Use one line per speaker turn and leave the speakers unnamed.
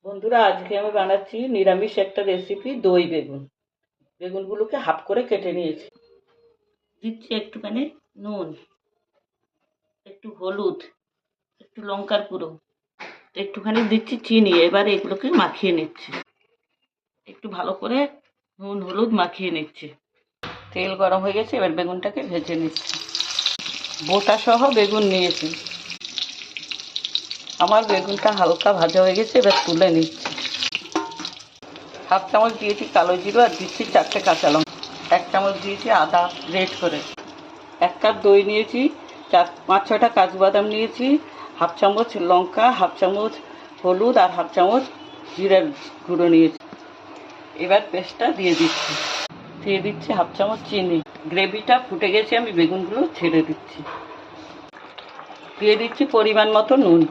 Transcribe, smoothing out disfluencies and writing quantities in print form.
বন্ধুরা, আজকে আমি বানাচ্ছি নিরামিষ একটা রেসিপি, দই বেগুন। বেগুনগুলোকে হাফ করে কেটে নিয়েছি। দিচ্ছি একটুখানি নুন, একটু হলুদ, একটু লঙ্কার গুঁড়ো, একটুখানি দিচ্ছি চিনি। এবার এগুলোকে মাখিয়ে নিচ্ছি, একটু ভালো করে নুন হলুদ মাখিয়ে নিচ্ছি। তেল গরম হয়ে গেছে, এবার বেগুনটাকে ভেজে নিচ্ছি। বোটা সহ বেগুন নিয়েছি। আমার বেগুনটা হালকা ভাজা হয়ে গেছে, এবার তুলে নিচ্ছি। হাফ চামচ দিয়েছি কালো জিরা, আর দিচ্ছি 4টে কাঁচা লঙ্কা। 1 চামচ দিয়েছি আদা গ্রেট করে। 1 কাপ দই নিয়েছি, 5-6টা কাজু বাদাম নিয়েছি, হাফ চামচ লঙ্কা, হাফ চামচ হলুদ আর হাফ চামচ জিরার গুঁড়ো নিয়েছি। এবার পেস্টটা দিয়ে দিচ্ছি হাফ চামচ চিনি। গ্রেভিটা ফুটে গেছে, আমি বেগুনগুলো ছেড়ে দিচ্ছি। দিয়ে দিচ্ছি পরিমাণ মতো নুন।